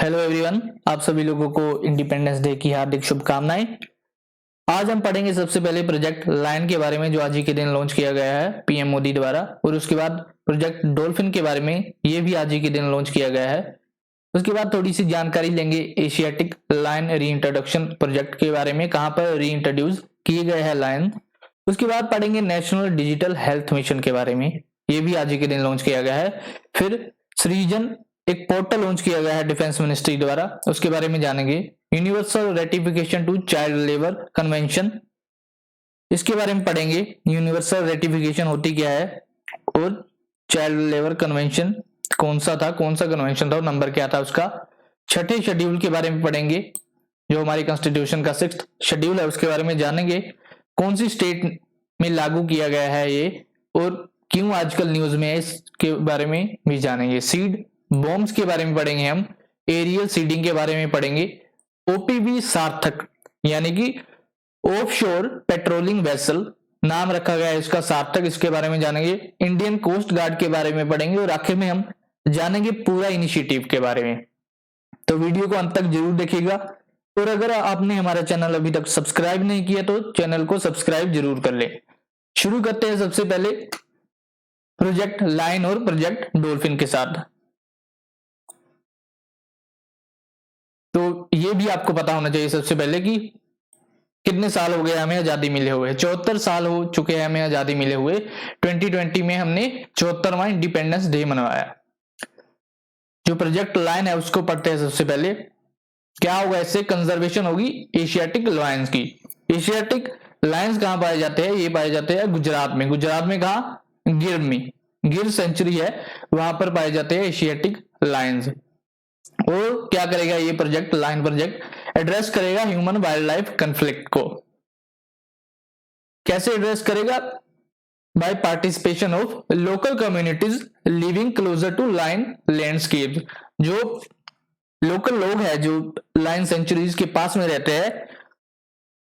Hello everyone, आप सभी लोगों को इंडिपेंडेंस डे की हार्दिक शुभकामनाएं। आज हम पढ़ेंगे सबसे पहले प्रोजेक्ट लायन के बारे में जो आज ही के दिन लॉन्च किया गया है पीएम मोदी द्वारा, और उसके बाद प्रोजेक्ट डॉल्फिन के बारे में, ये भी आज ही के दिन लॉन्च किया गया है। उसके बाद थोड़ी सी जानकारी लेंगे एशियाटिक लायन री इंट्रोडक्शन प्रोजेक्ट के बारे में, कहां पर री इंट्रोड्यूस किए गए हैं लायन। उसके बाद पढ़ेंगे नेशनल डिजिटल हेल्थ मिशन के बारे में, ये भी आज ही के दिन लॉन्च किया गया है। फिर सृजन एक पोर्टल लॉन्च किया गया है डिफेंस मिनिस्ट्री द्वारा, उसके बारे में जानेंगे। Universal ratification to child labour convention, इसके बारे में पढ़ेंगे। यूनिवर्सल रेटिफिकेशन होती क्या है और चाइल्ड लेबर कन्वेंशन कौन सा था, कौन सा कन्वेंशन था और नंबर क्या था उसका। छठे शेड्यूल के बारे में पढ़ेंगे, जो हमारी कॉन्स्टिट्यूशन का 6th शेड्यूल है, उसके बारे में जानेंगे। कौन सी स्टेट में लागू किया गया है ये और क्यों आजकल न्यूज में है, इसके बारे में भी जानेंगे। सीड बॉम्ब्स के बारे में पढ़ेंगे हम, एरियल सीडिंग के बारे में पढ़ेंगे। ओपीवी सार्थक यानी कि ऑफशोर पेट्रोलिंग वेसल नाम रखा गया है इसका सार्थक, इसके बारे में जानेंगे। इंडियन कोस्ट गार्ड के बारे में पढ़ेंगे और आखिर में हम जानेंगे पूरा इनिशिएटिव के बारे में। तो वीडियो को अंत तक जरूर देखिएगा, और अगर आपने हमारा चैनल अभी तक सब्सक्राइब नहीं किया तो चैनल को सब्सक्राइब जरूर कर ले। शुरू करते हैं सबसे पहले प्रोजेक्ट लायन और प्रोजेक्ट डॉल्फिन के साथ। तो ये भी आपको पता होना चाहिए सबसे पहले कि कितने साल हो गए हमें आजादी मिले हुए। 74 साल हो चुके हैं हमें आजादी मिले हुए। 2020 में हमने 74वां इंडिपेंडेंस डे मनवाया। जो प्रोजेक्ट लायन है उसको पढ़ते हैं सबसे पहले। क्या होगा इससे, कंजर्वेशन होगी एशियाटिक लायंस की। एशियाटिक लायंस कहां पाए जाते हैं, ये पाए जाते हैं गुजरात में। गुजरात में कहा, गिर में, गिर सेंचुरी है, वहां पर पाए जाते हैं एशियाटिक लायंस। और क्या करेगा ये प्रोजेक्ट लायन प्रोजेक्ट, एड्रेस करेगा ह्यूमन वाइल्ड लाइफ कन्फ्लिक्ट को। कैसे एड्रेस करेगा, by participation of local communities living closer to lion landscape. जो लोकल लोग हैं जो लायन सेंचुरीज के पास में रहते हैं,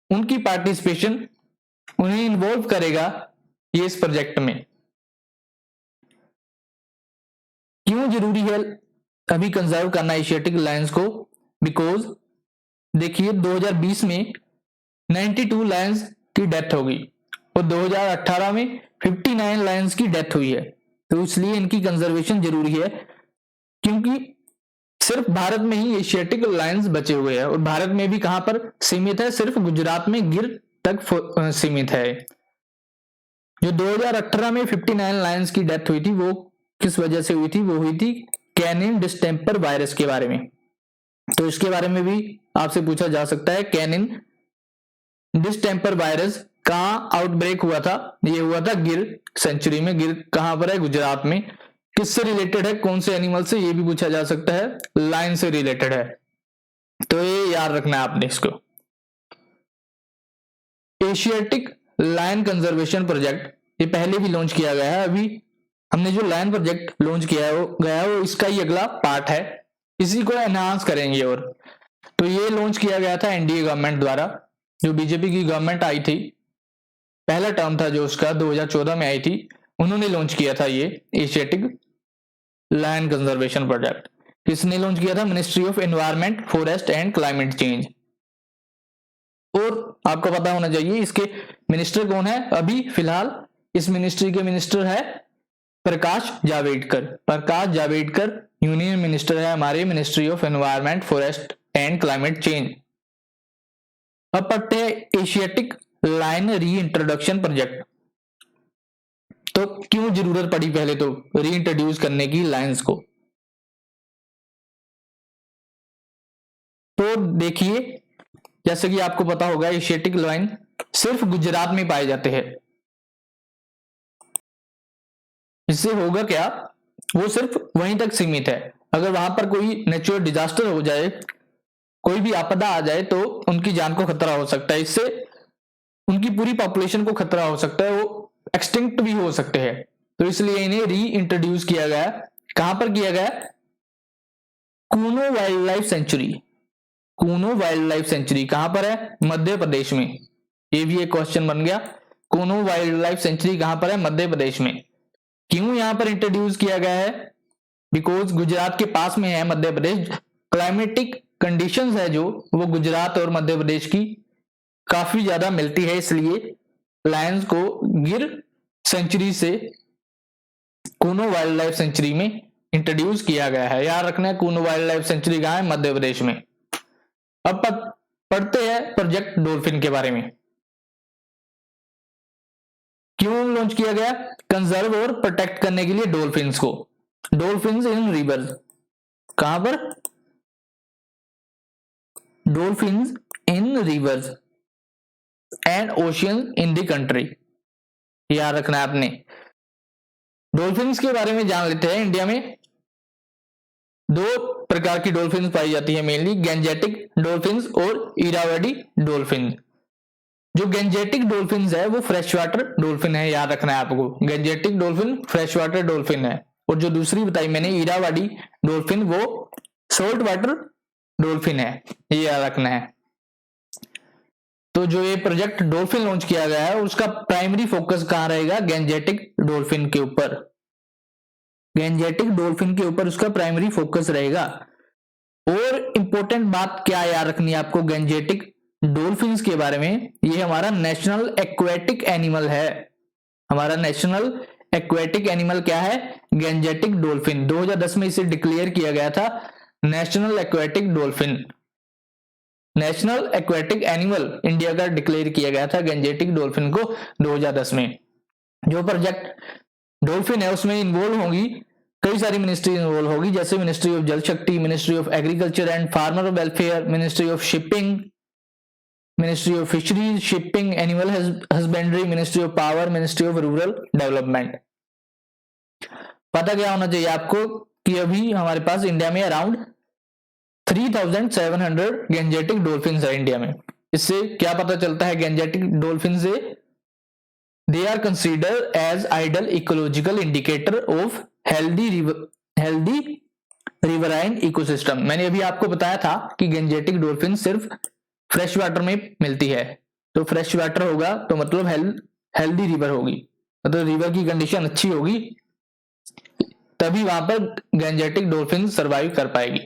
उनकी पार्टिसिपेशन, उन्हें इन्वॉल्व करेगा ये इस प्रोजेक्ट में। क्यों जरूरी है अभी कंजर्व करना एशियाटिक लायंस को, बिकॉज देखिए 2020 में 92 लायंस की डेथ हो गई और 2018 में 59 लायंस की डेथ हुई है। तो इसलिए इनकी कंजर्वेशन जरूरी है, क्योंकि सिर्फ भारत में ही एशियाटिक लायंस बचे हुए हैं, और भारत में भी कहां पर सीमित है, सिर्फ गुजरात में गिर तक सीमित है। जो 2018 में 59 लायंस की डेथ हुई थी वो किस वजह से हुई थी, वो हुई थी कैनिन डिस्टेंपर वायरस के बारे में। तो इसके बारे में भी आपसे पूछा जा सकता है, कैनिन डिस्टेंपर वायरस कहां आउटब्रेक हुआ था, ये हुआ था गिर सेंचुरी में। गिर कहां पर है, गुजरात में। किससे रिलेटेड है, कौन से एनिमल से, ये भी पूछा जा सकता है, लायन से रिलेटेड है। तो ये याद रखना है आपने इसको। एशियाटिक लायन कंजर्वेशन प्रोजेक्ट ये पहले भी लॉन्च किया गया है। अभी हमने जो लायन प्रोजेक्ट लॉन्च किया है वो इसका ही अगला पार्ट है, इसी को एनहांस करेंगे। और तो ये लॉन्च किया गया था एनडीए गवर्नमेंट द्वारा, जो बीजेपी की गवर्नमेंट आई थी, पहला टर्म था जो उसका 2014 में आई थी, उन्होंने लॉन्च किया था ये एशियाटिक लायन कंजर्वेशन प्रोजेक्ट। किसने लॉन्च किया था, ministry of environment, forest and climate change. और आपको पता होना चाहिए इसके मिनिस्टर कौन है। अभी फिलहाल इस मिनिस्ट्री के मिनिस्टर है प्रकाश जावड़ेकर। प्रकाश जावड़ेकर यूनियन मिनिस्टर है हमारे ministry of environment, forest and climate change. अब पढ़ते हैं एशियाटिक लायन री इंट्रोडक्शन प्रोजेक्ट। तो क्यों जरूरत पड़ी पहले तो री इंट्रोड्यूस करने की लायंस को। तो देखिए, जैसे कि आपको पता होगा एशियाटिक लायन सिर्फ गुजरात में पाए जाते हैं। इससे होगा क्या, वो सिर्फ वहीं तक सीमित है। अगर वहां पर कोई नेचुरल डिजास्टर हो जाए, कोई भी आपदा आ जाए, तो उनकी जान को खतरा हो सकता है। इससे उनकी पूरी पॉपुलेशन को खतरा हो सकता है, वो एक्सटिंक्ट भी हो सकते हैं। तो इसलिए इन्हें री इंट्रोड्यूस किया गया। कहां पर किया गया, Kuno wild life sanctuary. Kuno wild life sanctuary कहां पर है, मध्य प्रदेश में। ये भी एक क्वेश्चन बन गया, कूनो वाइल्ड लाइफ सेंचुरी कहां पर है, मध्य प्रदेश में। क्यों यहां पर इंट्रोड्यूस किया गया है, बिकॉज गुजरात के पास में है मध्य प्रदेश, क्लाइमेटिक कंडीशंस है जो वो गुजरात और मध्य प्रदेश की काफी ज्यादा मिलती है, इसलिए लायंस को गिर सेंचुरी से कूनो वाइल्ड लाइफ सेंचुरी में इंट्रोड्यूस किया गया है। याद रखना है कूनो वाइल्ड लाइफ सेंचुरी कहाँ है, मध्य प्रदेश में। अब पढ़ते हैं प्रोजेक्ट डॉल्फिन के बारे में। क्यों लॉन्च किया गया? कंजर्व और प्रोटेक्ट करने के लिए डॉल्फिन्स को। डॉल्फिन्स इन रिवर्स, कहां पर? Dolphins in reverse and ocean in the country. याद रखना है आपने। डॉल्फिन्स के बारे में जान लेते हैं। इंडिया में दो प्रकार की डॉल्फिन्स पाई जाती है मेनली, गैंजेटिक डॉल्फिन्स और इरावदी डॉल्फिन। जो गैंजेटिक डॉल्फिन्स है वो फ्रेश वाटर डॉल्फिन है, याद रखना है आपको। Gangetic dolphin fresh water dolphin है, और जो दूसरी बताई मैंने इरावदी डॉल्फिन वो सॉल्ट वाटर डॉल्फिन है, ये याद रखना है। तो जो ये प्रोजेक्ट डॉल्फिन लॉन्च किया गया है उसका प्राइमरी फोकस कहां रहेगा? गैंजेटिक डॉल्फिन के ऊपर। गैंजेटिक डॉल्फिन के ऊपर उसका प्राइमरी फोकस रहेगा। और इंपॉर्टेंट बात क्या याद रखनी है आपको गैंजेटिक डॉल्फिन्स के बारे में, ये हमारा नेशनल एक्वेटिक एनिमल है। हमारा नेशनल एक्वेटिक एनिमल क्या है? Gangetic dolphin. 2010 में इसे डिक्लेयर किया गया था national aquatic dolphin. National aquatic animal India का डिक्लेयर किया गया था गैंजेटिक डॉल्फिन को 2010 में। जो प्रोजेक्ट डॉल्फिन है उसमें इन्वॉल्व होगी कई सारी मिनिस्ट्री इन्वॉल्व होगी, जैसे ministry of Jal Shakti, ministry of agriculture and farmer welfare, ministry of shipping, ministry of fisheries, shipping, animal husbandry, ministry of power, ministry of rural development. पता क्या होना चाहिए आपको कि अभी हमारे पास इंडिया में अराउंड 3700 गैंजेटिक डॉल्फिन्स है इंडिया में। इससे क्या पता चलता है गैंजेटिक डॉल्फिन से? They are considered as ideal ecological indicator of healthy riverine ecosystem. मैंने अभी आपको बताया था कि गैंजेटिक डॉल्फिन सिर्फ फ्रेश वाटर में मिलती है, तो फ्रेश वाटर होगा तो मतलब हेल्दी रिवर होगी, मतलब रिवर की कंडीशन अच्छी होगी, तभी वहां पर गैंजेटिक डॉल्फिन सरवाइव कर पाएगी।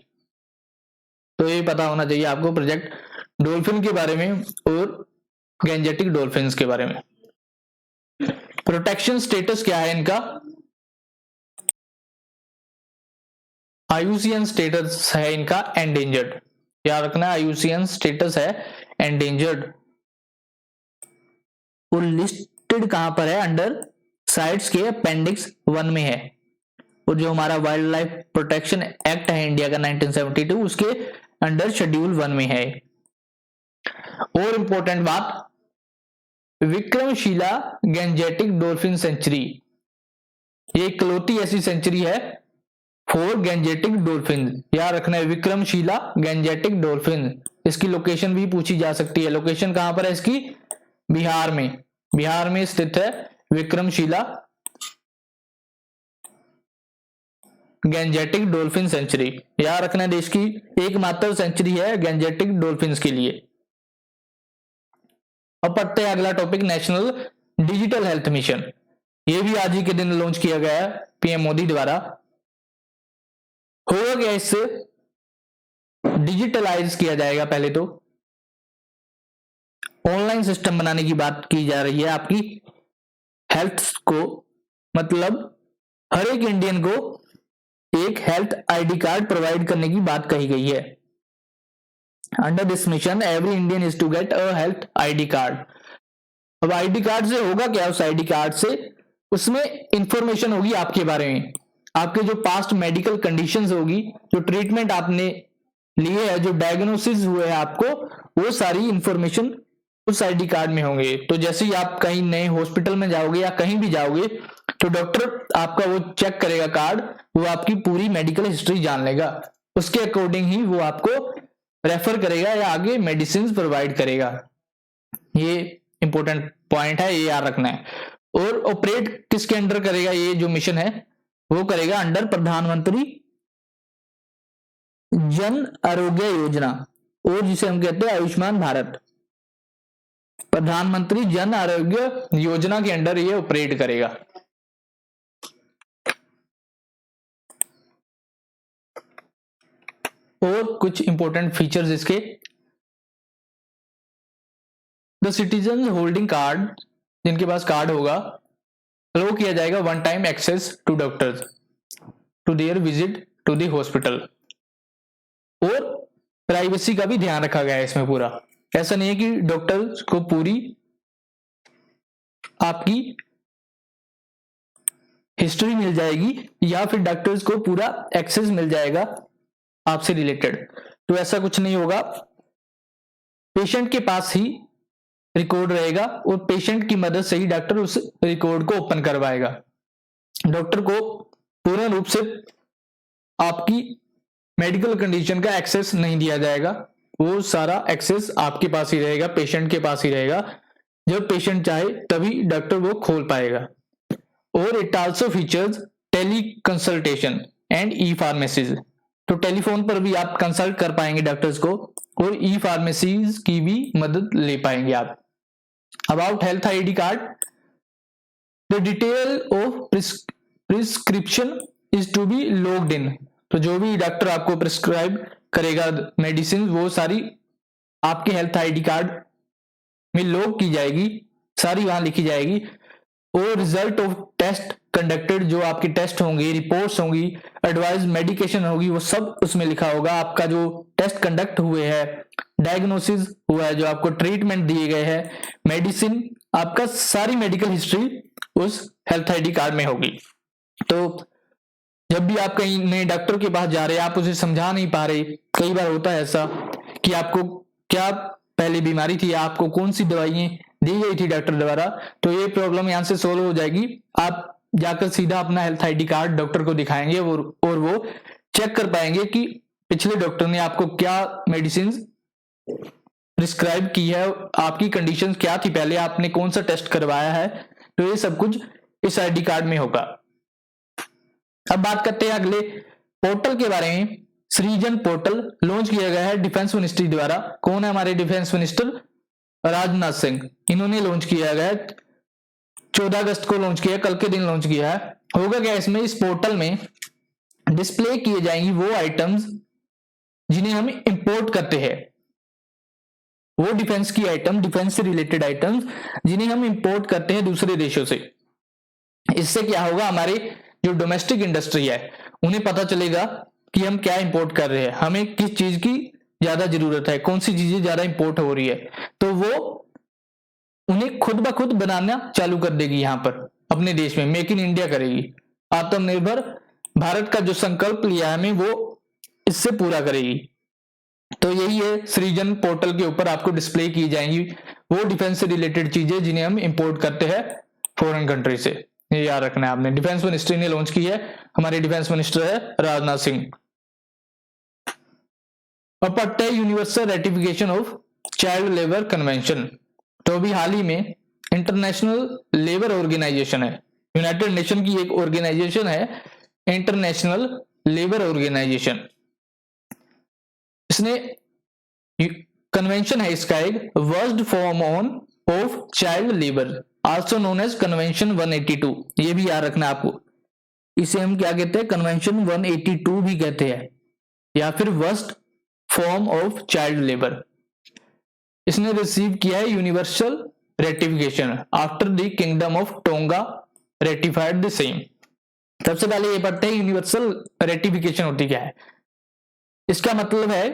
तो ये पता होना चाहिए आपको प्रोजेक्ट डॉल्फिन के बारे में और गैंजेटिक डॉल्फिन्स के बारे में। प्रोटेक्शन स्टेटस क्या है इनका? आईयूसीएन स्टेटस है इनका एंडेंजर्ड। याद रखना आईयूसीएन स्टेटस है एंडेंजर्ड। और लिस्टेड कहां पर है? अंडर साइट्स के अपेंडिक्स 1 में है। और जो हमारा वाइल्ड लाइफ प्रोटेक्शन एक्ट है इंडिया का 1972 उसके अंडर शेड्यूल 1 में है। और इंपॉर्टेंट बात, विक्रमशिला गैंजेटिक डॉल्फिन सेंचुरी, ये इकलौती ऐसी सेंचुरी है फॉर गैंजेटिक डॉल्फिन। याद रखना है विक्रमशिला गैंजेटिक डॉल्फिन। इसकी लोकेशन भी पूछी जा सकती है। लोकेशन कहां पर है इसकी? बिहार में। बिहार में स्थित है विक्रमशिला गैंजेटिक डॉल्फिन सेंचुरी। याद रखना है देश की एकमात्र सेंचुरी है गैंजेटिक डॉल्फिन्स के लिए। अब पढ़ते हैं अगला topic, national digital health mission. ये भी आज ही के दिन लॉन्च किया गया है पीएम मोदी द्वारा। होगा क्या इससे? डिजिटलाइज किया जाएगा। पहले तो ऑनलाइन सिस्टम बनाने की बात की जा रही है आपकी हेल्थ को, मतलब हर एक इंडियन को एक हेल्थ आईडी कार्ड प्रोवाइड करने की बात कही गई है। Under this mission every Indian is to get a health ID card. अब आईडी कार्ड से होगा क्या? उस आईडी कार्ड से उसमें इंफॉर्मेशन होगी आपके बारे में, आपके जो पास्ट मेडिकल कंडीशंस होगी, जो ट्रीटमेंट आपने लिए है, जो डायग्नोसिस हुए हैं आपको, वो सारी इंफॉर्मेशन उस आईडी कार्ड में होंगे। तो जैसे ही आप कहीं नए हॉस्पिटल में जाओगे या कहीं भी जाओगे तो डॉक्टर आपका वो चेक करेगा कार्ड, वो आपकी पूरी मेडिकल हिस्ट्री जान लेगा, उसके अकॉर्डिंग ही वो आपको रेफर करेगा या आगे मेडिसिन प्रोवाइड करेगा। ये इंपॉर्टेंट पॉइंट है, ये याद रखना है। और ऑपरेट किसके अंडर करेगा? ये जो मिशन है वो करेगा अंडर प्रधानमंत्री जन आरोग्य योजना, और जिसे हम कहते हैं आयुष्मान भारत। प्रधानमंत्री जन आरोग्य योजना के अंडर ये ऑपरेट करेगा। और कुछ इंपॉर्टेंट फीचर्स इसके। द सिटीजन होल्डिंग कार्ड, जिनके पास कार्ड होगा, अलो किया जाएगा one time access to doctors to their visit to the hospital. और प्राइवेसी का भी ध्यान रखा गया है इसमें पूरा। ऐसा नहीं है कि डॉक्टर्स को पूरी आपकी हिस्ट्री मिल जाएगी या फिर डॉक्टर्स को पूरा एक्सेस मिल जाएगा आपसे रिलेटेड, तो ऐसा कुछ नहीं होगा। पेशेंट के पास ही रिकॉर्ड रहेगा और पेशेंट की मदद से ही डॉक्टर उस रिकॉर्ड को ओपन करवाएगा। डॉक्टर को पूर्ण रूप से आपकी मेडिकल कंडीशन का एक्सेस नहीं दिया जाएगा, वो सारा एक्सेस आपके पास ही रहेगा, पेशेंट के पास ही रहेगा। जब पेशेंट चाहे तभी डॉक्टर वो खोल पाएगा। और it also features teleconsultation and e pharmacies, तो टेलीफोन पर भी आप कंसल्ट कर पाएंगे डॉक्टर्स को और ई फार्मेसीज की भी मदद ले पाएंगे आप। About health ID card, the detail of prescription is to be logged in, तो जो भी डॉक्टर आपको प्रिस्क्राइब करेगा मेडिसिन, वो सारी आपके हेल्थ आईडी कार्ड में लॉग की जाएगी, सारी वहां लिखी जाएगी। और रिजल्ट ऑफ टेस्ट कंडक्टेड, जो आपके टेस्ट होंगे, रिपोर्ट्स होंगी, एडवाइज मेडिकेशन होगी, वो सब उसमें लिखा होगा। आपका जो टेस्ट कंडक्ट हुए हैं, डायग्नोसिस हुआ है, जो आपको ट्रीटमेंट दिए गए हैं, मेडिसिन, आपका सारी मेडिकल हिस्ट्री उस हेल्थ आईडी कार्ड में होगी। तो जब भी आप कहीं नए डॉक्टर के पास जा रहे हैं, आप उसे समझा नहीं पा रहे, कई बार होता है ऐसा कि आपको क्या पहले बीमारी थी, आपको कौन सी दवाइयां दी गई थी डॉक्टर द्वारा, तो ये प्रॉब्लम यहां से सोल्व हो जाएगी। आप जाकर सीधा अपना हेल्थ आईडी कार्ड डॉक्टर को दिखाएंगे और वो चेक कर पाएंगे कि पिछले डॉक्टर ने आपको क्या मेडिसिन प्रिस्क्राइब की है, आपकी कंडीशन क्या थी पहले, आपने कौन सा टेस्ट करवाया है, तो ये सब कुछ इस आईडी कार्ड में होगा। अब बात करते हैं अगले पोर्टल के बारे में। सृजन पोर्टल लॉन्च किया गया है डिफेंस मिनिस्ट्री द्वारा। कौन है हमारे डिफेंस मिनिस्टर? राजनाथ सिंह, इन्होंने लॉन्च किया गया है, 14 अगस्त को लॉन्च किया, कल के दिन लॉन्च किया है। होगा क्या इसमें, इस पोर्टल में डिस्प्ले किए जाएंगी वो आइटम्स जिन्हें हम इंपोर्ट करते हैं, वो डिफेंस की आइटम, डिफेंस से रिलेटेड आइटम्स जिन्हें हम इंपोर्ट करते हैं दूसरे देशों से। इससे क्या होगा, हमारे जो डोमेस्टिक इंडस्ट्री है उन्हें पता चलेगा कि हम क्या इंपोर्ट कर रहे हैं, हमें किस चीज की ज्यादा जरूरत है, कौन सी चीजें ज्यादा इंपोर्ट हो रही है, तो वो उन्हें खुद ब खुद बनाना चालू कर देगी। यहां पर अपने देश में मेक इन इंडिया करेगी। आत्मनिर्भर भारत का जो संकल्प लिया है हमें, वो इससे पूरा करेगी। तो यही है, सृजन पोर्टल के ऊपर आपको डिस्प्ले की जाएंगी वो डिफेंस से रिलेटेड चीजें जिन्हें हम इंपोर्ट करते हैं फॉरेन कंट्री से। ये याद रखना है आपने। डिफेंस मिनिस्ट्री ने लॉन्च की है, हमारे डिफेंस मिनिस्टर है राजनाथ सिंह। अब पढ़ते हैं universal ratification of child labour convention. तो अभी हाल ही में इंटरनेशनल लेबर ऑर्गेनाइजेशन है, यूनाइटेड नेशन की एक ऑर्गेनाइजेशन है इंटरनेशनल लेबर ऑर्गेनाइजेशन। इसने कन्वेंशन है इसका एक, worst form on of child labour also known as convention 182। ये भी याद रखना आपको, इसे हम क्या कहते हैं, कन्वेंशन 182 भी कहते हैं, या फिर worst form of child labour. इसने रिसीव किया है universal ratification after the kingdom of tonga ratified the same. सबसे पहले ये पढ़ते हैं यूनिवर्सल रेटिफिकेशन होती क्या है। इसका मतलब है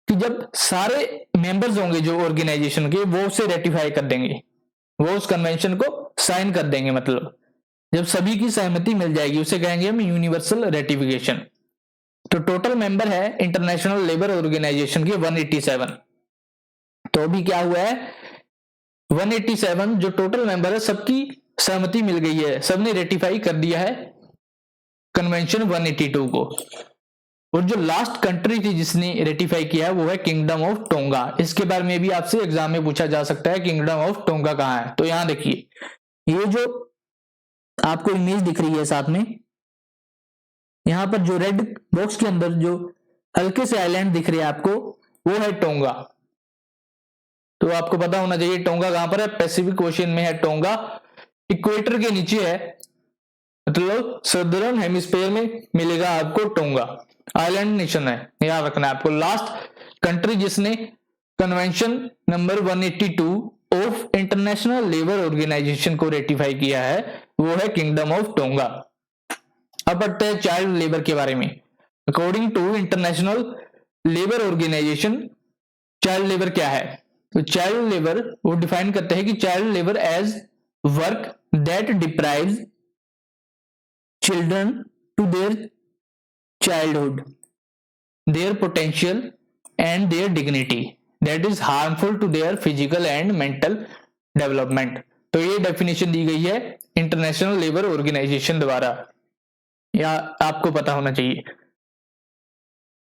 कि जब सारे मेंबर्स होंगे जो ऑर्गेनाइजेशन के, वो उसे रेटिफाई कर देंगे, वो उस कन्वेंशन को साइन कर देंगे। मतलब जब सभी की सहमति मिल जाएगी उसे कहेंगे हम यूनिवर्सल रेटिफिकेशन। तो टोटल मेंबर है इंटरनेशनल लेबर ऑर्गेनाइजेशन के 187। तो अभी क्या हुआ है, 187 जो टोटल मेंबर है सबकी सहमति मिल गई है, सबने रेटिफाई कर दिया है कन्वेंशन 182 को। और जो लास्ट कंट्री थी जिसने रेटिफाई किया है वो है किंगडम ऑफ टोंगा। इसके बारे में भी आपसे एग्जाम में पूछा जा सकता है, किंगडम ऑफ टोंगा कहाँ है। तो यहां देखिए, ये जो आपको इमेज दिख रही है साथ में, यहां पर जो रेड बॉक्स के अंदर जो हल्के से आइलैंड दिख रहे हैं आपको, वो है टोंगा। तो आपको पता होना चाहिए टोंगा कहां पर है, पैसिफिक ओशियन में है टोंगा, इक्वेटर के नीचे है, मतलब सदर्न हेमिस्फीयर में मिलेगा आपको टोंगा। आइलैंड नेशन है, याद रखना है आपको। लास्ट कंट्री जिसने convention number 182 of international labour organisation को रेटिफाई किया है वो है किंगडम ऑफ टोंगा। अब पढ़ते हैं चाइल्ड लेबर के बारे में। According to international labour organisation child labour क्या है? तो चाइल्ड लेबर वो डिफाइन करते हैं कि child labour as work that deprives children to their childhood, their potential and their dignity that is harmful to their physical and mental development। तो ये definition दी गई है इंटरनेशनल लेबर ऑर्गेनाइजेशन द्वारा, या आपको पता होना चाहिए।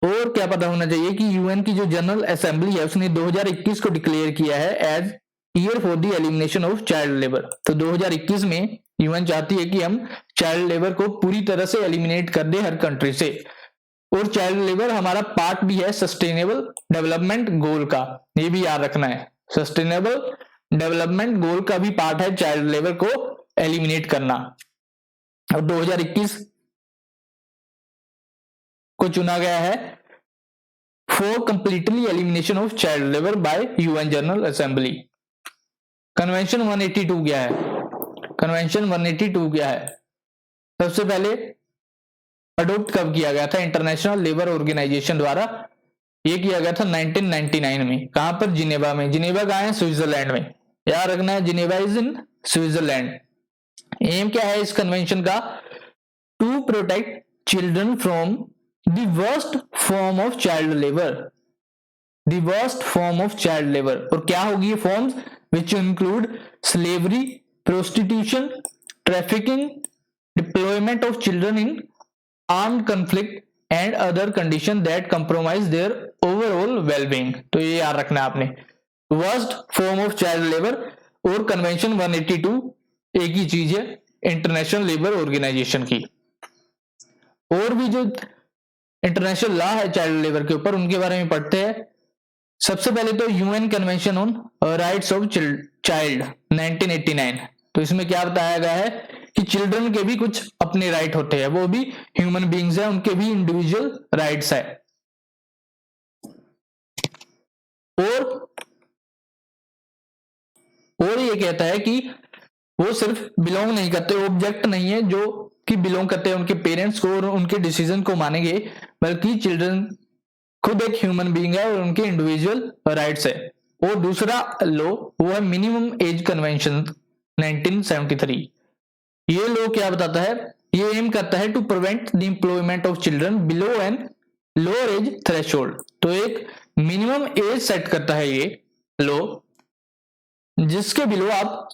और क्या पता होना चाहिए कि यूएन की जो जनरल असेंबली है उसने 2021 को डिक्लेयर किया है as year for the elimination of child labour. तो 2021 में यूएन चाहती है कि हम चाइल्ड लेबर को पूरी तरह से एलिमिनेट कर दे हर कंट्री से। और चाइल्ड लेबर हमारा पार्ट भी है सस्टेनेबल डेवलपमेंट गोल का, ये भी याद रखना है। सस्टेनेबल डेवलपमेंट गोल का भी पार्ट है चाइल्ड लेबर को एलिमिनेट करना। और 2021 को चुना गया है for completely elimination of child labour by UN general assembly. Convention 182 क्या है? कन्वेंशन 182 क्या है? सबसे पहले अडोप्ट कब किया गया था इंटरनेशनल लेबर ऑर्गेनाइजेशन द्वारा? ये किया गया था 1999 में। कहां पर? जिनेवा में। जिनेवा कहां है? स्विट्जरलैंड में। याद रखना है Geneva is in Switzerland. Aim क्या है इस कन्वेंशन का? To protect children from the worst form of child labour. The worst form of child labour. और क्या होगी ये forms? Which include slavery, prostitution, trafficking, deployment of children in armed conflict and other condition that compromise their overall wellbeing. तो ये याद रखना आपने, worst form of child labour और कन्वेंशन 182 एक ही चीज है इंटरनेशनल लेबर ऑर्गेनाइजेशन की। और भी जो इंटरनेशनल लॉ है चाइल्ड लेबर के ऊपर उनके बारे में पढ़ते हैं। सबसे पहले तो UN convention on rights of child 1989। तो इसमें क्या बताया गया है कि चिल्ड्रन के भी कुछ अपने राइट होते हैं, वो भी ह्यूमन बीइंग्स है, उनके भी इंडिविजुअल राइट्स है। और ये कहता है कि वो सिर्फ बिलोंग नहीं करते, ऑब्जेक्ट नहीं है जो कि बिलोंग करते हैं उनके पेरेंट्स को और उनके डिसीजन को मानेंगे, बल्कि चिल्ड्रन खुद एक ह्यूमन बीइंग है और उनके इंडिविजुअल राइट्स है। और दूसरा लॉ वो है मिनिमम एज कन्वेंशन 1973। ये लॉ क्या बताता है? ये एम करता है to prevent the employment of children below an lower age threshold. तो एक मिनिमम एज सेट करता है ये लॉ जिसके बिलो आप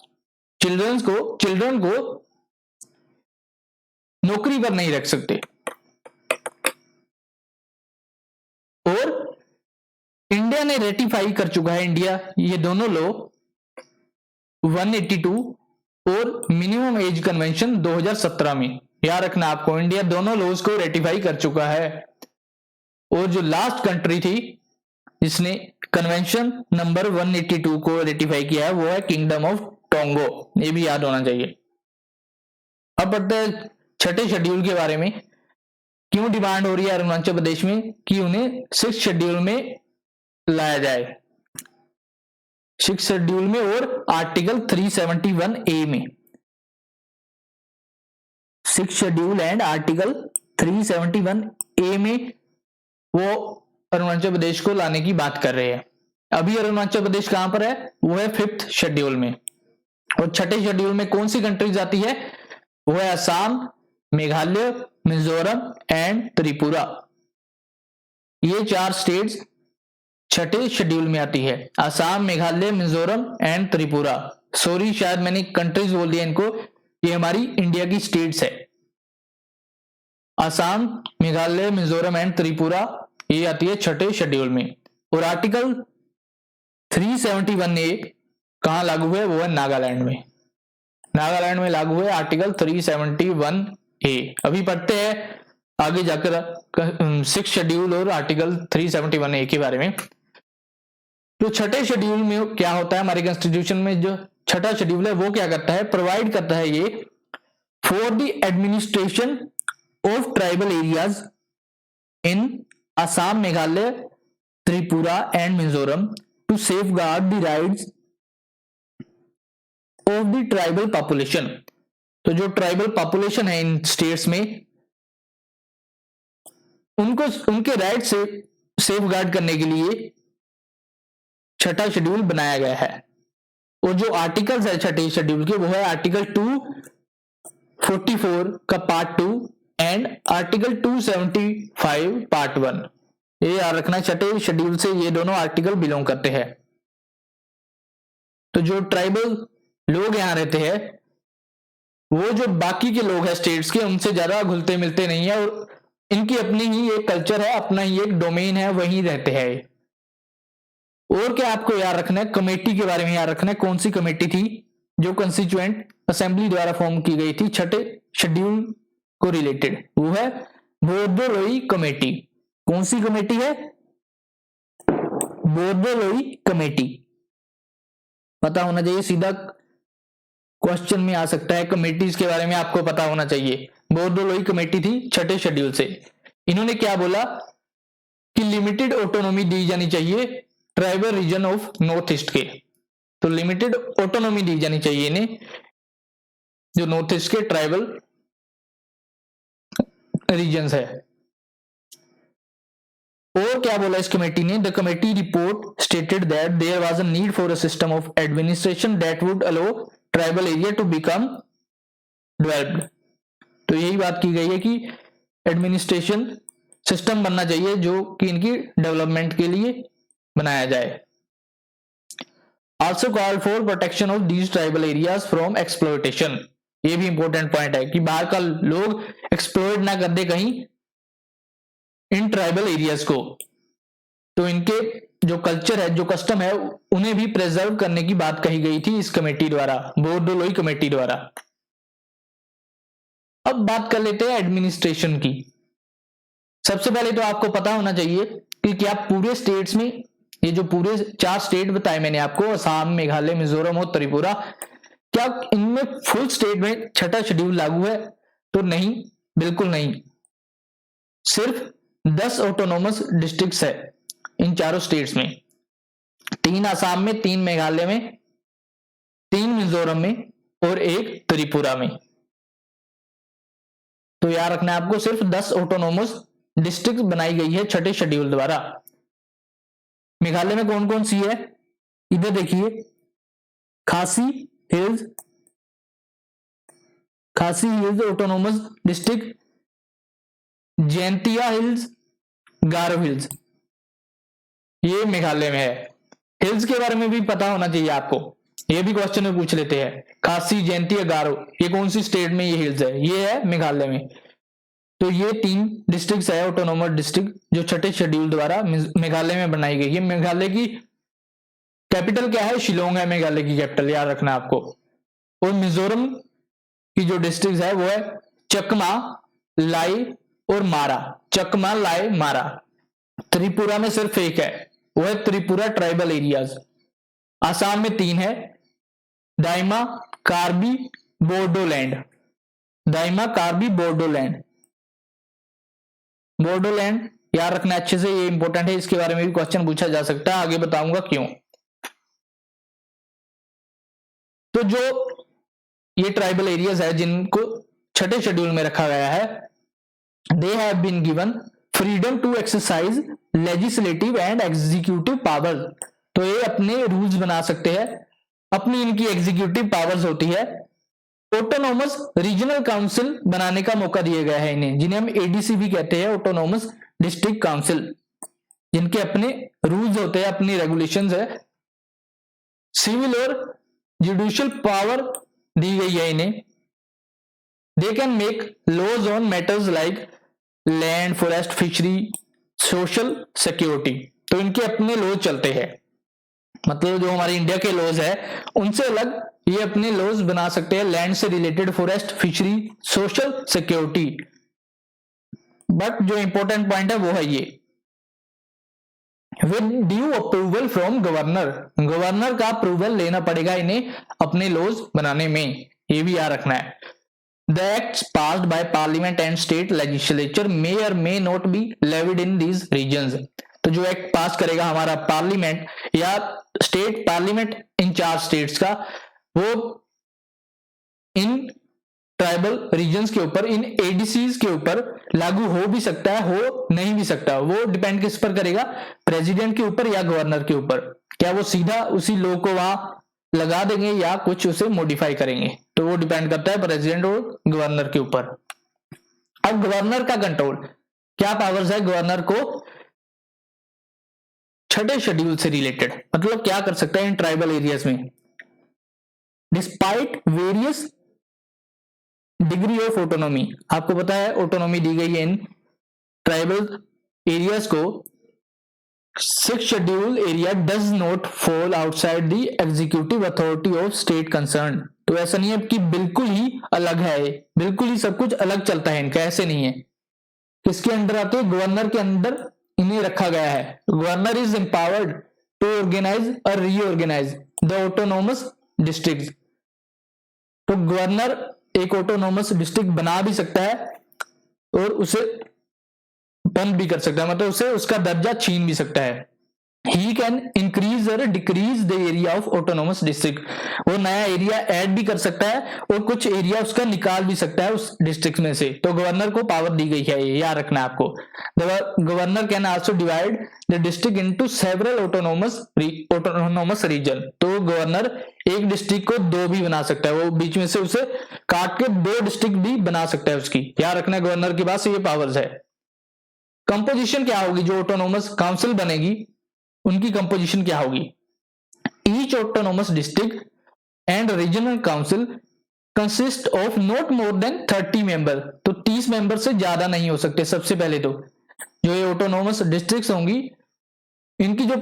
चिल्ड्रन को नौकरी पर नहीं रख सकते। और इंडिया ने रेटिफाई कर चुका है, इंडिया ये दोनों लॉ 182 और मिनिमम एज कन्वेंशन 2017 में। याद रखना आपको, इंडिया दोनों लॉज को रेटिफाई कर चुका है। और जो लास्ट कंट्री थी जिसने कन्वेंशन नंबर 182 को रेटिफाई किया है वो है किंगडम ऑफ टोंगो। ये भी याद होना चाहिए। अब पढ़ते हैं छठे शेड्यूल के बारे में। क्यों डिमांड हो रही है अरुणाचल प्रदेश में कि उन्हें 6 शेड्यूल में लाया जाए, 6 शेड्यूल में और आर्टिकल 371A में। 6 शेड्यूल एंड आर्टिकल 371A में वो अरुणाचल प्रदेश को लाने की बात कर रहे हैं। अभी अरुणाचल प्रदेश कहां पर है? वो है 5th शेड्यूल में। और छठे शेड्यूल में कौन सी कंट्रीज आती है? वो है असम, मेघालय, मिजोरम एंड त्रिपुरा। ये 4 स्टेट्स छठे शेड्यूल में आती है, असम, मेघालय, मिजोरम एंड त्रिपुरा। सॉरी शायद मैंने कंट्रीज बोल दिया इनको, ये हमारी इंडिया की स्टेट्स है। असम, मेघालय, मिजोरम एंड त्रिपुरा ये आती है छठे शेड्यूल में। और आर्टिकल 371A कहां लागू है? वो है नागालैंड में। नागालैंड में लागू है आर्टिकल 371A। अभी पढ़ते हैं आगे जाकर 6 शेड्यूल और आर्टिकल 371A के बारे में। तो छठे शेड्यूल में क्या होता है? हमारे कॉन्स्टिट्यूशन में जो छठा शेड्यूल है वो क्या करता है? प्रोवाइड करता है ये for the administration of tribal areas in Assam, Meghalaya, Tripura and Mizoram to safeguard the rights of the tribal population। तो जो ट्राइबल पॉपुलेशन है इन स्टेट्स में, उनको उनके राइट से सेफगार्ड करने के लिए छठा शेड्यूल बनाया गया है। और जो आर्टिकल्स है छठे शेड्यूल के, वो है आर्टिकल 244 का पार्ट 2 एंड आर्टिकल 275 पार्ट 1। ये याद रखना, छठे शेड्यूल से ये दोनों आर्टिकल बिलोंग करते हैं। तो जो ट्राइबल लोग यहां रहते हैं, वो जो बाकी के लोग हैं स्टेट्स के, उनसे ज्यादा घुलते मिलते नहीं है, और इनकी अपनी ही एक कल्चर है, अपना ही एक डोमेन है, वहीं रहते हैं। और क्या आपको याद रखना है, कमेटी के बारे में याद रखना है। कौन सी कमेटी थी जो कंस्टिट्यूएंट असेंबली द्वारा फॉर्म की गई थी छठे शेड्यूल को रिलेटेड? वो है बोर्दोलोई कमेटी। कौन सी कमेटी है? बोर्दोलोई कमेटी। पता होना चाहिए, सीधा क्वेश्चन में आ सकता है, कमेटीज के बारे में आपको पता होना चाहिए। बोर्दोलोई कमेटी थी छठे शेड्यूल से। इन्होंने क्या बोला कि लिमिटेड ऑटोनॉमी दी जानी चाहिए tribal region of north east के। तो लिमिटेड ऑटोनॉमी दी जानी चाहिए इन्हें, जो नॉर्थ ईस्ट के ट्राइबल रीजन्स है। और क्या बोला इस कमेटी ने? The committee report stated that there was a need for a system of administration that would allow tribal area to become developed. तो यही बात की गई है कि एडमिनिस्ट्रेशन सिस्टम बनना चाहिए जो कि इनकी डेवलपमेंट के लिए बनाया जाए। Also called for protection of these tribal areas from exploitation. ये भी इंपॉर्टेंट पॉइंट है कि बाहर का लोग एक्सप्लॉयट ना कर दे कहीं इन ट्राइबल एरियाज को। तो इनके जो कल्चर है, जो कस्टम है, उन्हें भी प्रिजर्व करने की बात कही गई थी इस कमेटी द्वारा, बोर्दोलोई कमेटी द्वारा। अब बात कर लेते हैं एडमिनिस्ट्रेशन की। सबसे पहले तो आपको पता होना चाहिए कि क्या पूरे स्टेट्स में, ये जो पूरे 4 स्टेट बताए मैंने आपको, असम, मेघालय, मिजोरम और त्रिपुरा, क्या इनमें फुल स्टेट में छठा शेड्यूल लागू है? तो नहीं, बिल्कुल नहीं। सिर्फ 10 ऑटोनोमस डिस्ट्रिक्ट्स है इन चारों स्टेट्स में। 3 असम में, 3 मेघालय में, 3 मिजोरम में और 1 त्रिपुरा में। तो याद रखना है आपको, सिर्फ 10 ऑटोनोमस डिस्ट्रिक्ट बनाई गई है छठे शेड्यूल द्वारा। मेघालय में कौन कौन सी है? इधर देखिए, Khasi hills autonomous district, Jaintia hills, Garo hills, ये मेघालय में है। हिल्स के बारे में भी पता होना चाहिए आपको, ये भी क्वेश्चन में पूछ लेते हैं। खासी, जैंतिया, गारो, ये कौन सी स्टेट में ये हिल्स है? ये है मेघालय में। तो ये 3 डिस्ट्रिक्ट है ऑटोनोमस डिस्ट्रिक्ट जो छठे शेड्यूल द्वारा मेघालय में बनाई गई है। मेघालय की कैपिटल क्या है? शिलोंग है मेघालय की कैपिटल, याद रखना आपको। और मिजोरम की जो डिस्ट्रिक्ट है वो है चकमा, लाई और मारा। चकमा, लाई, मारा। त्रिपुरा में सिर्फ एक है, वो है त्रिपुरा ट्राइबल एरियाज। आसाम में 3 है, दाइमा, कार्बी, बोडोलैंड। दाइमा, कार्बी, बोडोलैंड। बोडोलैंड याद रखना अच्छे से, ये इंपॉर्टेंट है, इसके बारे में भी क्वेश्चन पूछा जा सकता है, आगे बताऊंगा क्यों। तो जो ये ट्राइबल एरियाज है जिनको छठे शेड्यूल में रखा गया है, they have been given freedom to exercise legislative and executive power. तो ये अपने रूल्स बना सकते हैं, अपनी इनकी एग्जीक्यूटिव पावर्स होती है। ऑटोनोमस रीजनल काउंसिल बनाने का मौका दिया गया है इन्हें, जिन्हें हम एडीसी भी कहते हैं, ऑटोनोमस डिस्ट्रिक्ट काउंसिल, जिनके अपने रूल्स होते हैं, अपनी रेगुलेशंस है। सिविल और जुडिशियल पावर दी गई है इन्हें। They can make laws on matters like land, forest, fishery, social security. तो इनके अपने लॉज चलते हैं, मतलब जो हमारे इंडिया के लॉज है उनसे अलग ये अपने लॉज बना सकते हैं, लैंड से related, forest, fishery, social security. But जो इंपॉर्टेंट पॉइंट है वो है ये, with due approval from governor. Governor का अप्रूवल लेना पड़ेगा इन्हें अपने लॉज बनाने में, ये भी याद रखना है। The acts passed by parliament and state legislature may or may not be levied in these regions. तो जो एक्ट पास करेगा हमारा पार्लियामेंट या स्टेट पार्लियामेंट इन 4 स्टेट्स का, वो इन ट्राइबल रीजन्स के ऊपर, इन एडीसीज के ऊपर लागू हो भी सकता है, हो नहीं भी सकता। वो डिपेंड किस पर करेगा, प्रेसिडेंट के ऊपर या गवर्नर के ऊपर। क्या वो सीधा उसी लॉ को वहां लगा देंगे या कुछ उसे मॉडिफाई करेंगे, तो वो डिपेंड करता है प्रेसिडेंट और गवर्नर के ऊपर। अब गवर्नर का कंट्रोल, क्या पावर्स है गवर्नर को छठे शेड्यूल से रिलेटेड, मतलब क्या कर सकता है इन ट्राइबल एरियाज में। Despite various degree of autonomy, आपको पता है ऑटोनॉमी दी गई है इन ट्राइबल एरियाज को। 6th schedule area does not fall outside the executive authority of state concern. तो ऐसा नहीं है कि बिल्कुल ही अलग है, बिल्कुल ही सब कुछ अलग चलता है इनका, ऐसे नहीं है। किसके अंडर आते हैं, गवर्नर के अंदर इन्हें रखा गया है। Governor is empowered to organise और रीऑर्गेनाइज द ऑटोनोमस डिस्ट्रिक्ट। तो गवर्नर एक ऑटोनोमस डिस्ट्रिक्ट बना भी सकता है और उसे बंद भी कर सकता है, मतलब उसे उसका दर्जा छीन भी सकता है। He can increase or decrease the area of autonomous district। वो नया एरिया ऐड भी कर सकता है और कुछ एरिया उसका निकाल भी सकता है उस डिस्ट्रिक्ट में से। तो गवर्नर को पावर दी गई है, ये याद रखना है आपको। Governor can also divide the district into several autonomous region. तो गवर्नर एक डिस्ट्रिक्ट को 2 भी बना सकता है, वो बीच में से उसे काट के 2 डिस्ट्रिक्ट भी बना सकता है उसकी। याद रखना है गवर्नर के पास ये पावर्स है। कंपोजिशन क्या होगी, जो ऑटोनोमस काउंसिल बनेगी उनकी कंपोजिशन क्या होगी। Each autonomous district and regional council consist of not more than 30 member. तो 30 मेंबर से ज्यादा नहीं हो सकते। सबसे पहले तो जो ये ऑटोनोमस डिस्ट्रिक्ट्स होंगी, इनकी जो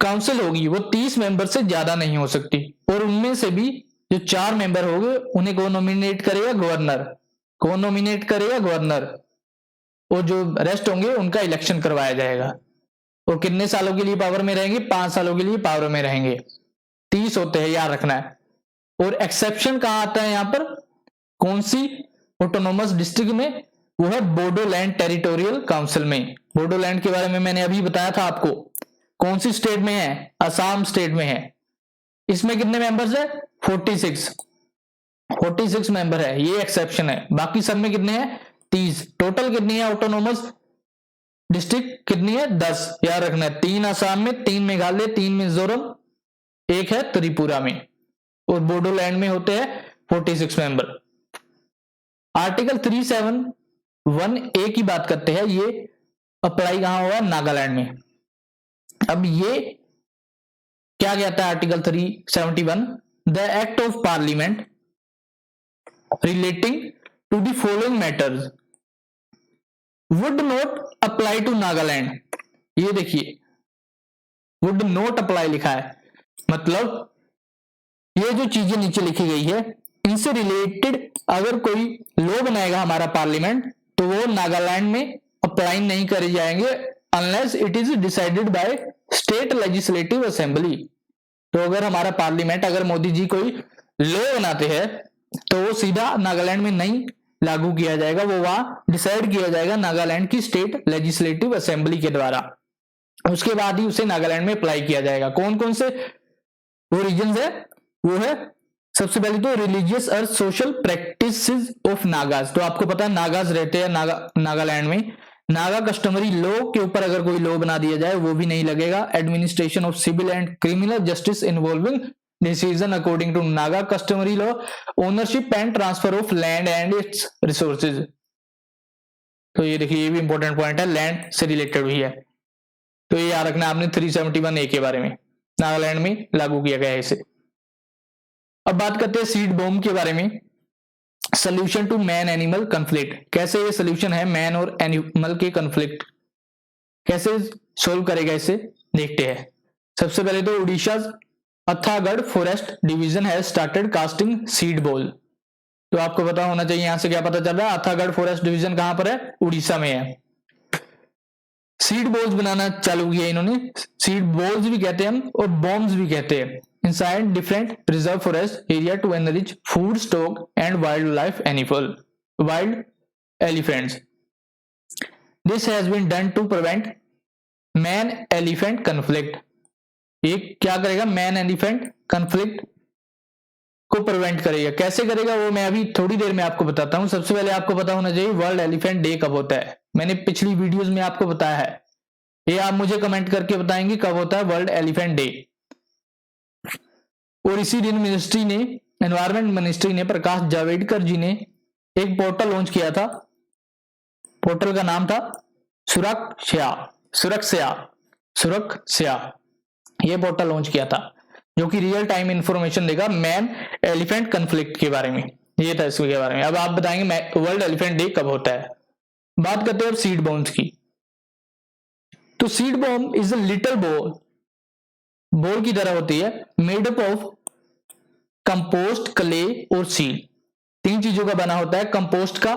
काउंसिल होगी वो 30 मेंबर से ज्यादा नहीं हो सकती। और उनमें से भी जो 4 मेंबर होंगे उन्हें कौन नॉमिनेट करेगा, गवर्नर। कौन नॉमिनेट करेगा, गवर्नर। और जो रेस्ट होंगे उनका इलेक्शन करवाया जाएगा। और कितने सालों के लिए पावर में रहेंगे, 5 सालों के लिए पावर में रहेंगे। 30 होते हैं, याद रखना है। और एक्सेप्शन कहां आता है यहां पर, कौन सी ऑटोनोमस डिस्ट्रिक्ट में, वो है बोडोलैंड टेरिटोरियल काउंसिल में। बोडोलैंड के बारे में मैंने अभी बताया था आपको। कौन सी स्टेट में है, असम स्टेट में है। इसमें कितने मेंबर्स है, 46 मेंबर है, ये एक्सेप्शन है। बाकी सब में कितने हैं, 30। टोटल कितनी है ऑटोनोमस डिस्ट्रिक्ट, कितनी है, 10। याद रखना है, 3 असम में, 3 मेघालय, 3 मिजोरम, 1 है त्रिपुरा में। और बोडोलैंड में होते हैं 46 मेंबर। आर्टिकल 371A की बात करते हैं, ये अप्लाई कहां हुआ, नागालैंड में। अब ये क्या कहता है article 371, the act of parliament relating to the following matters would not apply to Nagaland. ये देखिए, वुड नॉट अप्लाई लिखा है, मतलब ये जो चीजें नीचे लिखी गई है इनसे रिलेटेड अगर कोई लॉ बनाएगा हमारा पार्लियामेंट, तो वो नागालैंड में अप्लाई नहीं करे जाएंगे unless it is decided by state legislative assembly. तो अगर हमारा पार्लियामेंट, अगर मोदी जी कोई लॉ बनाते हैं तो वो सीधा नागालैंड में नहीं लागू किया जाएगा, वो वहां डिसाइड किया जाएगा नागालैंड की स्टेट लेजिस्लेटिव असेंबली के द्वारा। उसके बाद ही उसे नागालैंड में अप्लाई किया जाएगा। कौन कौन से वो रीजन है, वो है सबसे पहले तो रिलीजियस और सोशल प्रैक्टिसेस ऑफ नागाज। तो आपको पता है नागाज रहते हैं नागालैंड में। नागा कस्टमरी लॉ के ऊपर अगर कोई लॉ बना दिया जाए वो भी नहीं लगेगा। Administration of civil and criminal justice involving decision according to Naga customary law, ownership and transfer of land and its resources. तो ये देखिए, ये भी इंपॉर्टेंट पॉइंट है, लैंड से रिलेटेड भी है। तो ये याद रखना आपने 371A के बारे में, नागालैंड में लागू किया गया है इसे। अब बात करते हैं सीड बॉम्ब के बारे में। Solution to man animal conflict, कैसे ये सोल्यूशन है मैन और एनिमल के कन्फ्लिक्ट, कैसे सोल्व करेगा इसे देखते हैं। सबसे पहले तो Orissa Athagarh forest division has started casting seed ball. तो आपको पता होना चाहिए, यहां से क्या पता चल रहा है, अथागढ़ फॉरेस्ट डिवीजन कहां पर है, उड़ीसा में है। सीड बॉल्स बनाना चालू किया इन्होंने। सीड बॉल्स भी कहते हैं हम और बॉम्ब्स भी कहते हैं। inside different reserve forest area to enrich food stock and wildlife wild elephants. This has been done to prevent man elephant conflict. ये क्या करेगा? मैन एलिफेंट कन्फ्लिक्ट को प्रिवेंट करेगा। कैसे करेगा वो मैं अभी थोड़ी देर में आपको बताता हूं। सबसे पहले आपको पता होना चाहिए वर्ल्ड एलिफेंट डे कब होता है। मैंने पिछली वीडियोस में आपको बताया है, ये आप मुझे कमेंट करके बताएंगे कब होता है वर्ल्ड एलिफेंट डे। और इसी दिन मिनिस्ट्री ने, एनवायरमेंट मिनिस्ट्री ने, प्रकाश जावड़ेकर जी ने एक पोर्टल लॉन्च किया था। पोर्टल का नाम था सुरक्षा। ये पोर्टल लॉन्च किया था जो कि रियल टाइम इंफॉर्मेशन देगा मैन एलिफेंट कन्फ्लिक्ट के बारे में। ये था इसके बारे में। अब आप बताएंगे वर्ल्ड एलिफेंट डे कब होता है। बात करते हैं अब सीड बॉम्ब्स की। तो seed bomb is a little ball की तरह होती है, made up of compost, clay और सीड। 3 चीजों का बना होता है, कंपोस्ट का,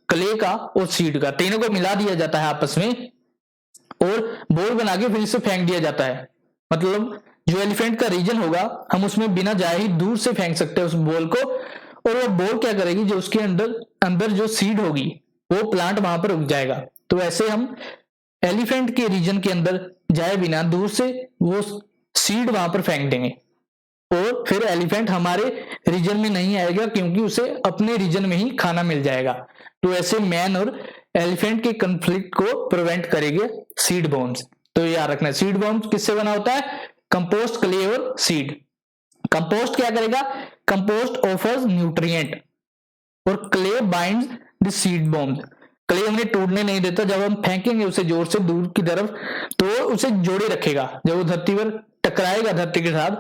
क्ले का और सीड का। तीनों को मिला दिया जाता है आपस में और बॉल बना के फिर इसे फेंक दिया जाता है। मतलब जो एलिफेंट का रीजन होगा हम उसमें बिना जाए ही दूर से फेंक सकते हैं उस बॉल को, और वो बॉल क्या करेगी, जो उसके अंदर जो सीड होगी वो प्लांट वहां पर उग जाएगा। तो ऐसे हम एलिफेंट के रीजन के अंदर जाए बिना दूर से वो सीड वहां पर फेंक देंगे और फिर एलिफेंट हमारे रीजन में नहीं आएगा क्योंकि उसे अपने रीजन में ही खाना मिल जाएगा। तो ऐसे मैन और एलिफेंट के कॉन्फ्लिक्ट को प्रिवेंट करेंगे सीड बॉम्ब्स। तो याद रखना, सीड बॉम्ब किससे बना होता है? कंपोस्ट, क्ले और सीड। कंपोस्ट क्या करेगा? कंपोस्ट ऑफर्स न्यूट्रिएंट और clay binds the seed bomb. Clay हमें टूटने नहीं देता, जब हम फेंकेंगे उसे जोर से दूर की तरफ तो उसे जोड़े रखेगा। जब वो धरती पर टकराएगा धरती के साथ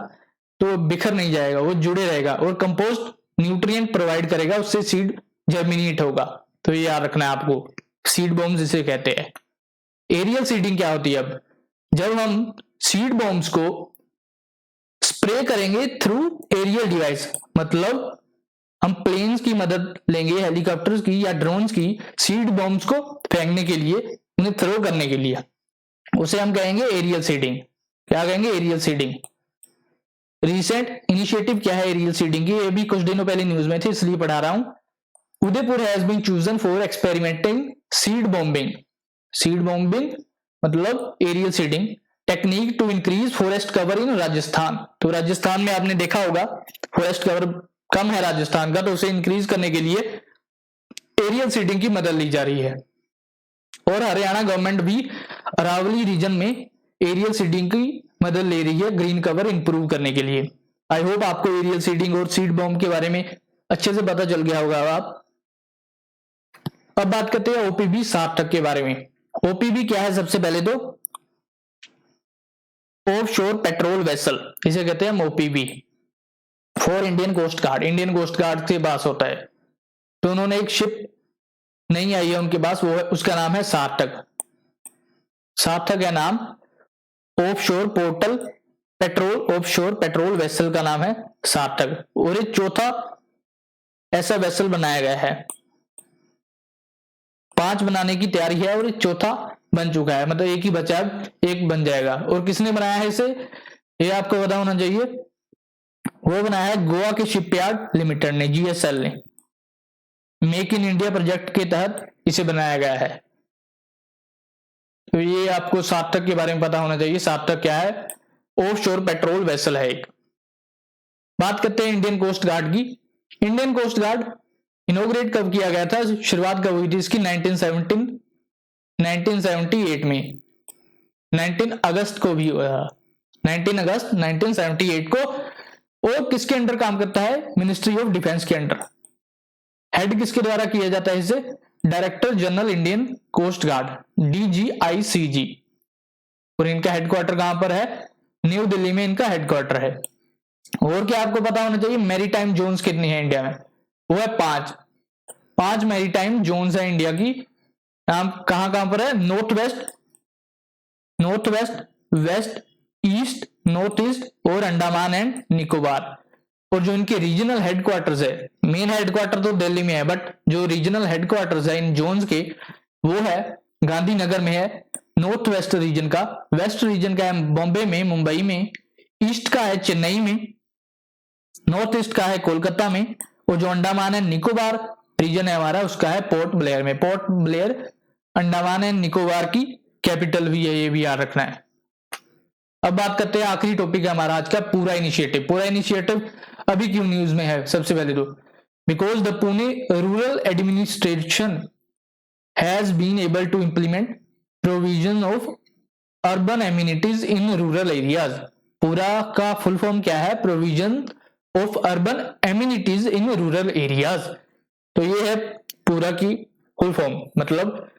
तो बिखर नहीं जाएगा, वो जुड़े रहेगा। और कंपोस्ट न्यूट्रिएंट प्रोवाइड करेगा, उससे सीड जर्मिनेट होगा। तो ये याद रखना है आपको, सीड बॉम्ब्स इसे कहते हैं। एरियल सीडिंग क्या होती है? अब जब हम सीड बॉम्ब्स को स्प्रे करेंगे थ्रू एरियल डिवाइस, मतलब हम प्लेन्स की मदद लेंगे, हेलीकॉप्टर्स की या ड्रोन्स की, सीड बॉम्ब्स को फेंकने के लिए, उन्हें थ्रो करने के लिए, उसे हम कहेंगे एरियल सीडिंग। क्या कहेंगे? Aerial seeding. रिसेंट इनिशिएटिव क्या है एरियल सीडिंग की? ये भी कुछ दिनों पहले न्यूज में थे इसलिए पढ़ा रहा हूं। Udaipur has been chosen for experimenting seed bombing मतलब aerial seeding technique to increase forest cover in Rajasthan. तो राजस्थान में आपने देखा होगा फॉरेस्ट कवर कम है राजस्थान का, तो उसे इंक्रीज करने के लिए एरियल सीडिंग की मदद ली जा रही है। और हरियाणा गवर्नमेंट भी अरावली रीजन में एरियल सीडिंग की मदद ले रही है ग्रीन कवर इंप्रूव करने के लिए। आई होप आपको एरियल सीडिंग और सीड बॉम्ब के बारे में अच्छे से पता चल गया होगा। अब बात करते हैं ओपीबी सार्थक के बारे में। ओपीबी क्या है? सबसे पहले तो ऑफ शोर पेट्रोल वेसल, इसे कहते हैं OPB, for Indian coast guard. Indian coast guard के पास होता है। तो उन्होंने एक शिप नहीं आई है उनके पास, वो है, उसका नाम है सार्थक। सार्थक है नाम। ऑफ शोर पेट्रोल वेसल का नाम है सार्थक। और एक चौथा ऐसा वेसल बनाया गया है। 5 बनाने की तैयारी है और एक चौथा बन चुका है, मतलब एक ही बचा, एक बन जाएगा। और किसने बनाया है इसे? ये आपको पता होना चाहिए। वो बनाया है गोवा के शिपयार्ड लिमिटेड ने, GSL ने। मेक इन इंडिया प्रोजेक्ट के तहत इसे बनाया गया है। तो ये आपको सार्थक के बारे में पता होना चाहिए। सार्थक क्या है? ऑफ शोर पेट्रोल वेसल है एक। बात करते हैं इंडियन कोस्ट गार्ड की। इंडियन कोस्ट गार्ड इनोग्रेट कब किया गया था? शुरुआत कब हुई थी इसकी? 1978 में, 19 अगस्त को भी हुआ, 19 अगस्त 1978 को। और किसके अंडर काम करता है? मिनिस्ट्री ऑफ डिफेंस के अंडर। हेड किसके द्वारा किया जाता है इसे? Director general Indian coast guard, DGICG। और इनका हेडक्वार्टर कहां पर है? न्यू दिल्ली में इनका हेडक्वार्टर है। और क्या आपको पता होना चाहिए? मैरीटाइम जोन्स कितनी है इंडिया में? वो है 5 मैरीटाइम जोन्स है इंडिया की। कहां पर है? North west, east, north east और अंडमान एंड निकोबार। और जो इनके रीजनल हेडक्वार्टर्स है, मेन हेडक्वार्टर तो दिल्ली में है, बट जो रीजनल हेडक्वार्टर्स है इन जोन्स के, वो है गांधीनगर में है। वेस्ट रीजन का है बॉम्बे में, मुंबई में। ईस्ट का है चेन्नई में नॉर्थ ईस्ट का है कोलकाता में, और जो अंडमान एंड निकोबार रीजन है हमारा उसका है पोर्ट ब्लेयर में। Port Blair Andaman and Nicobar की कैपिटल भी है, ये भी याद रखना है। अब बात करते हैं आखिरी टॉपिक है हमारा आज का, पूरा इनिशिएटिव। पूरा इनिशिएटिव अभी क्यों न्यूज में है? सबसे पहले तो because the Pune rural administration has been able to implement provision of urban amenities in rural areas. पूरा का फुल फॉर्म क्या है? Provision of urban amenities in rural areas. तो ये है पूरा की फुल फॉर्म, मतलब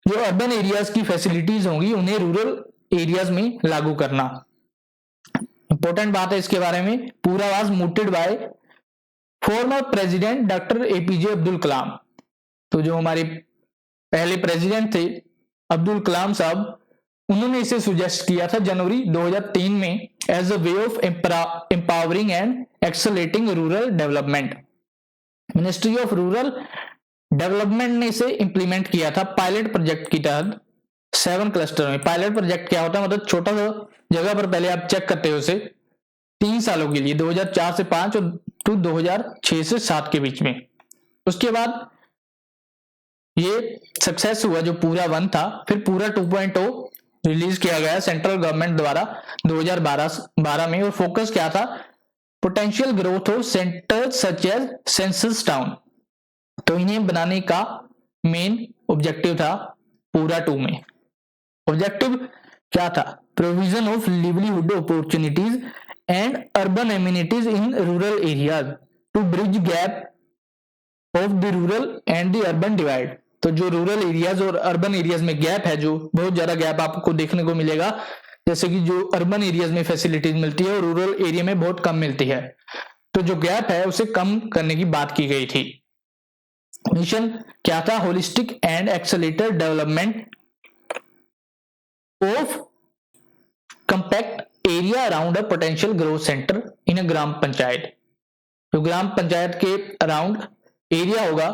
जो अर्बन एरियाज की फैसिलिटीज होंगी उन्हें रूरल एरियाज में लागू करना। इंपॉर्टेंट बात है इसके बारे में, पूरा was mooted by former president doctor APJ Abdul Kalam. तो जो हमारे पहले प्रेसिडेंट थे अब्दुल कलाम साहब, उन्होंने इसे सुजेस्ट किया था जनवरी 2003 में as a way of empowering and accelerating rural development. Ministry of rural development ने इसे इंप्लीमेंट किया था पायलट प्रोजेक्ट की तहत 7 क्लस्टर में। पायलट प्रोजेक्ट क्या होता है? मतलब छोटा सा जगह पर पहले आप चेक करते हो उसे 3 सालों के लिए, 2004 से 5 और 2006 से 7 के बीच में। उसके बाद ये सक्सेस हुआ जो पूरा 1 था, फिर पूरा 2.0 रिलीज किया गया सेंट्रल गवर्नमेंट द्वारा 2012 में, और फोकस क्या था? Potential growth of centres such as census town. तो इन्हें बनाने का मेन ऑब्जेक्टिव था पूरा 2 में। ऑब्जेक्टिव क्या था? Provision of livelihood opportunities and urban amenities in rural areas to bridge gap of the rural and the urban divide. तो जो रूरल एरियाज और अर्बन एरियाज में गैप है, जो बहुत ज्यादा गैप आपको देखने को मिलेगा, जैसे कि जो अर्बन एरियाज में फैसिलिटीज मिलती है और रूरल एरिया में बहुत कम मिलती है, तो जो गैप है उसे कम करने की बात की गई थी। मिशन क्या था? Holistic and accelerated development of compact area around a potential growth centre in a gram panchayat. जो ग्राम पंचायत के अराउंड एरिया होगा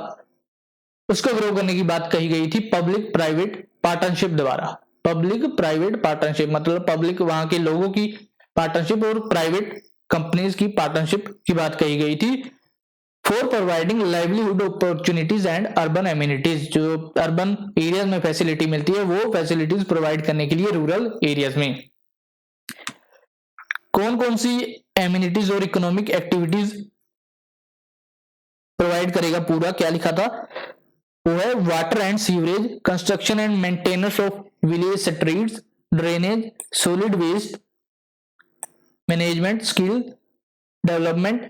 उसको ग्रो करने की बात कही गई थी पब्लिक प्राइवेट पार्टनरशिप द्वारा। पब्लिक प्राइवेट पार्टनरशिप मतलब पब्लिक वहां के लोगों की पार्टनरशिप और प्राइवेट कंपनीज की पार्टनरशिप की बात कही गई थी for providing livelihood opportunities and urban amenities. जो अर्बन एरियाज में फैसिलिटी मिलती है वो फैसिलिटीज प्रोवाइड करने के लिए रूरल एरियाज में कौन कौन सी एम्यूनिटीज और इकोनॉमिक एक्टिविटीज प्रोवाइड करेगा पूरा? क्या लिखा था? वो है water and sewerage, construction and maintenance of village streets, drainage, solid waste management, skill development,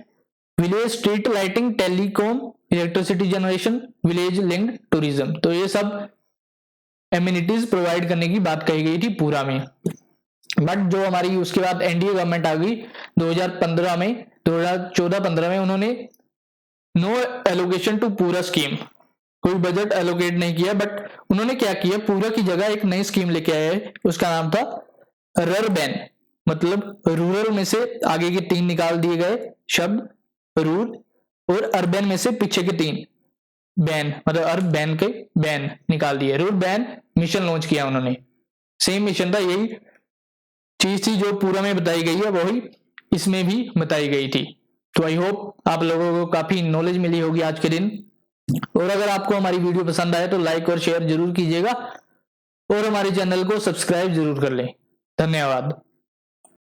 village street lighting, telecom, electricity generation, village linked tourism. तो ये सब एम्यूनिटीज प्रोवाइड करने की बात कही गई थी पूरा में। बट जो हमारी उसके बाद एनडीए गवर्नमेंट आ गई 2015 में, 2014-15 में, उन्होंने नो एलोकेशन टू पूरा स्कीम, कोई बजट एलोकेट नहीं किया, बट उन्होंने क्या किया? पूरा की जगह एक नई स्कीम लेके आए, उसका नाम था ररबैन। मतलब रूरल में से आगे के 3 निकाल दिए गए शब्द रूर, और अर्बन में से पीछे के 3 बैन, मतलब अर्बन के बैन निकाल दिए। रूर बैन मिशन लॉन्च किया उन्होंने। सेम मिशन था, यही चीज थी जो पूरा में बताई गई है वही इसमें भी बताई गई थी। तो आई होप आप लोगों को काफी नॉलेज मिली होगी आज के दिन। और अगर आपको हमारी वीडियो पसंद आए तो लाइक और शेयर जरूर कीजिएगा और हमारे चैनल को सब्सक्राइब जरूर कर लें। धन्यवाद।